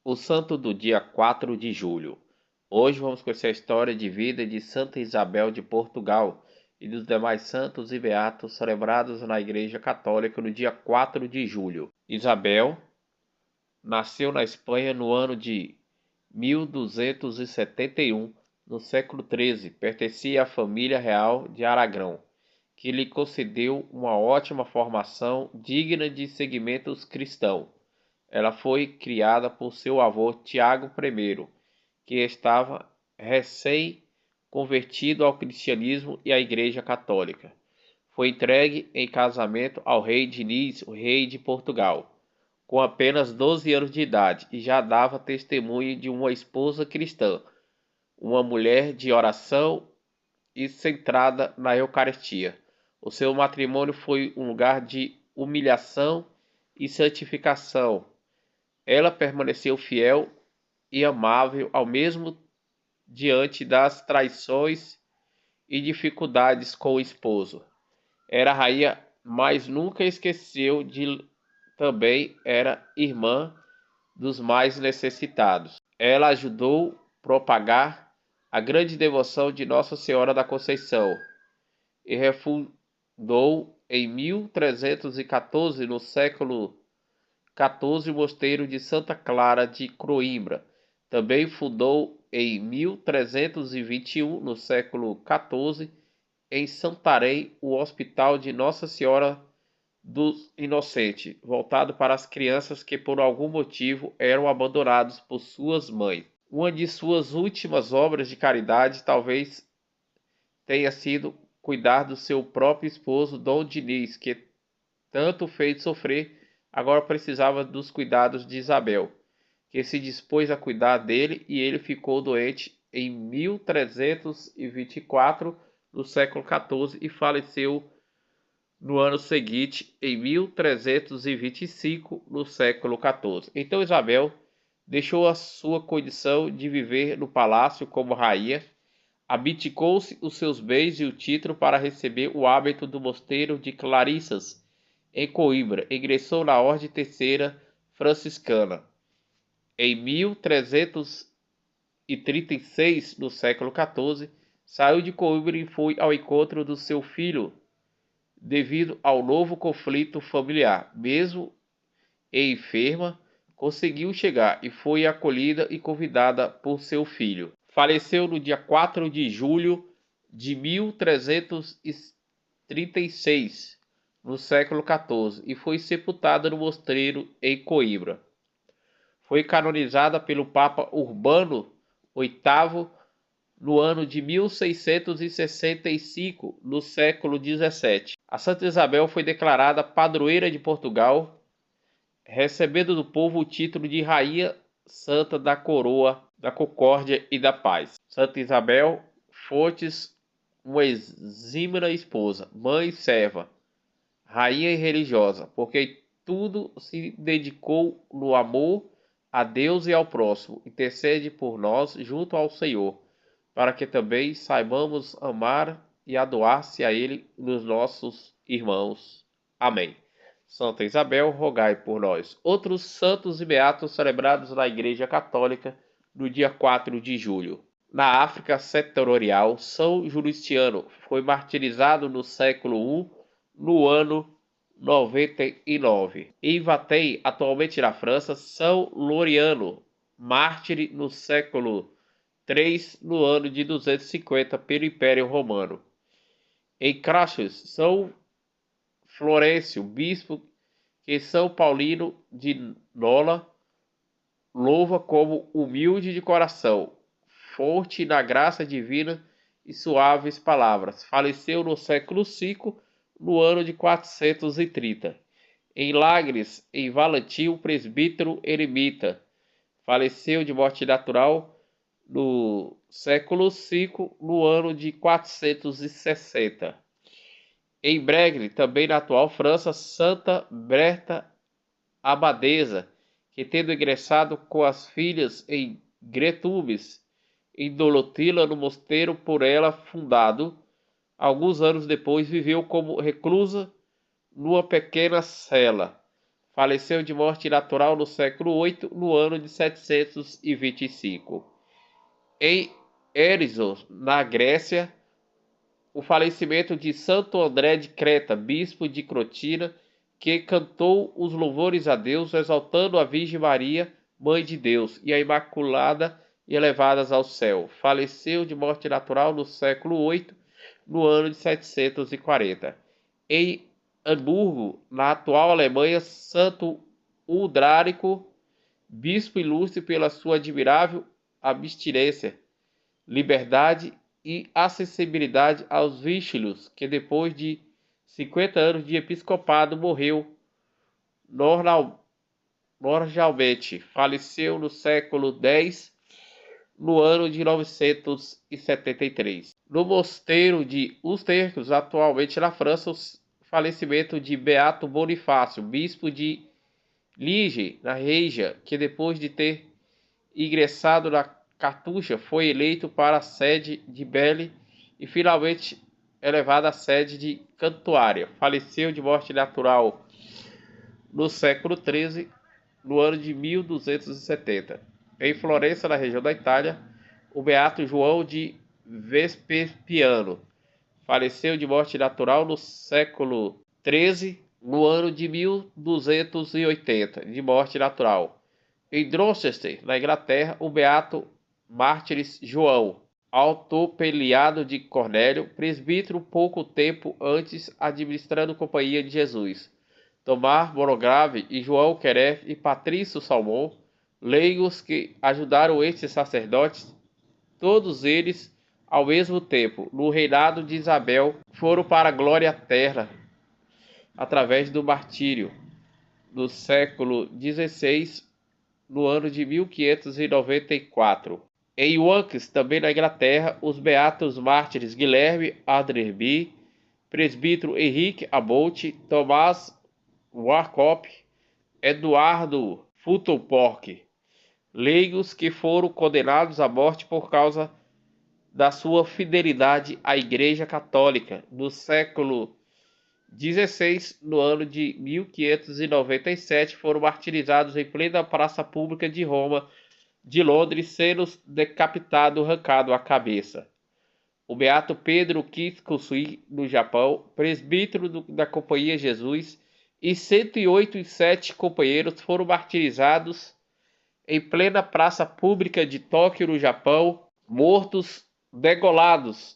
O santo do dia 4 de julho. Hoje vamos conhecer a história de vida de Santa Isabel de Portugal e dos demais santos e beatos celebrados na Igreja Católica no dia 4 de julho. Isabel nasceu na Espanha no ano de 1271, no século XIII. Pertencia à família real de Aragão, que lhe concedeu uma ótima formação digna de segmentos cristãos. Ela foi criada por seu avô Tiago I, que estava recém-convertido ao cristianismo e à Igreja Católica. Foi entregue em casamento ao rei Diniz, o rei de Portugal, com apenas 12 anos de idade, e já dava testemunho de uma esposa cristã, uma mulher de oração e centrada na Eucaristia. O seu matrimônio foi um lugar de humilhação e santificação. Ela permaneceu fiel e amável ao mesmo diante das traições e dificuldades com o esposo. Era rainha, mas nunca esqueceu de também era irmã dos mais necessitados. Ela ajudou a propagar a grande devoção de Nossa Senhora da Conceição e refundou em 1314, no século XIV, o mosteiro de Santa Clara de Coimbra. Também fundou em 1321, no século XIV, em Santarém, o Hospital de Nossa Senhora dos Inocentes, voltado para as crianças que por algum motivo eram abandonados por suas mães. Uma de suas últimas obras de caridade talvez tenha sido cuidar do seu próprio esposo, Dom Diniz, que tanto fez sofrer. Agora precisava dos cuidados de Isabel, que se dispôs a cuidar dele, e ele ficou doente em 1324, no século XIV, e faleceu no ano seguinte, em 1325, no século XIV. Então Isabel deixou a sua condição de viver no palácio como rainha, abdicou-se os seus bens e o título para receber o hábito do mosteiro de Clarissas, em Coimbra. Ingressou na Ordem Terceira Franciscana. Em 1336, no século XIV, saiu de Coimbra e foi ao encontro do seu filho, devido ao novo conflito familiar. Mesmo enferma, conseguiu chegar e foi acolhida e convidada por seu filho. Faleceu no dia 4 de julho de 1336, no século XIV, e foi sepultada no mosteiro em Coimbra. Foi canonizada pelo Papa Urbano VIII no ano de 1665, no século XVII. A Santa Isabel foi declarada padroeira de Portugal, recebendo do povo o título de Rainha Santa da Coroa, da Concórdia e da Paz. Santa Isabel Fortes, uma exímia esposa, mãe e serva, rainha e religiosa, porque tudo se dedicou no amor a Deus e ao próximo. Intercede por nós junto ao Senhor, para que também saibamos amar e adoar-se a Ele nos nossos irmãos. Amém. Santa Isabel, rogai por nós. Outros santos e beatos celebrados na Igreja Católica no dia 4 de julho. Na África setorial, São Justiniano foi martirizado no século I, no ano 99. Em Vatem, atualmente na França, São Loriano, mártir no século III, no ano de 250, pelo Império Romano. Em Craxus, São Florencio, bispo, que São Paulino de Nola louva como humilde de coração, forte na graça divina e suaves palavras. Faleceu no século V, no ano de 430. Em Lagres, em Valentim, o presbítero eremita. Faleceu de morte natural no século V, no ano de 460. Em Bregne, também na atual França, Santa Berta Abadesa, que tendo ingressado com as filhas em Gretubes, em Dolotila, no mosteiro por ela fundado, alguns anos depois viveu como reclusa numa pequena cela. Faleceu de morte natural no século VIII, no ano de 725. Em Erisos, na Grécia, o falecimento de Santo André de Creta, bispo de Crotina, que cantou os louvores a Deus, exaltando a Virgem Maria, Mãe de Deus, e a Imaculada, e elevadas ao céu. Faleceu de morte natural no século VIII, no ano de 740. Em Hamburgo, na atual Alemanha, Santo Udrárico, bispo ilustre pela sua admirável abstinência, liberdade e acessibilidade aos vícios, que depois de 50 anos de episcopado morreu normalmente. Faleceu no século X, no ano de 973. No mosteiro de Ustercos, atualmente na França, o falecimento de Beato Bonifácio, bispo de Liege, na Regia, que depois de ter ingressado na Cartucha, foi eleito para a sede de Belle e finalmente elevado à sede de Cantuária. Faleceu de morte natural no século XIII, no ano de 1270. Em Florença, na região da Itália, o beato João de Vespasiano faleceu de morte natural no século XIII, no ano de 1280, de morte natural. Em Dorchester, na Inglaterra, o beato Mártires João, Autopeliado de Cornélio, presbítero pouco tempo antes administrando Companhia de Jesus. Tomar Monograve e João Queref e Patrício Salmão, leigos que ajudaram estes sacerdotes, todos eles, ao mesmo tempo, no reinado de Isabel, foram para a glória eterna, através do martírio, no século XVI, no ano de 1594. Em Wanks, também na Inglaterra, os beatos mártires Guilherme Adderby, presbítero Henrique Abbott, Tomás Warcop, Eduardo Futtlepork, leigos que foram condenados à morte por causa da sua fidelidade à Igreja Católica, no século XVI, no ano de 1597, foram martirizados em plena praça pública de Roma, de Londres, sendo decapitado, arrancado a cabeça. O beato Pedro Kikuchi, no Japão, presbítero da Companhia Jesus, e 107 companheiros foram martirizados em plena praça pública de Tóquio, no Japão, mortos, degolados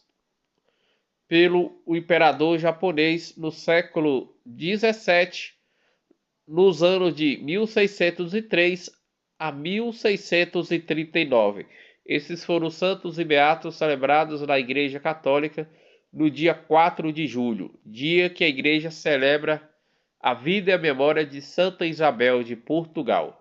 pelo imperador japonês no século XVII, nos anos de 1603 a 1639. Esses foram os santos e beatos celebrados na Igreja Católica no dia 4 de julho, dia que a Igreja celebra a vida e a memória de Santa Isabel de Portugal.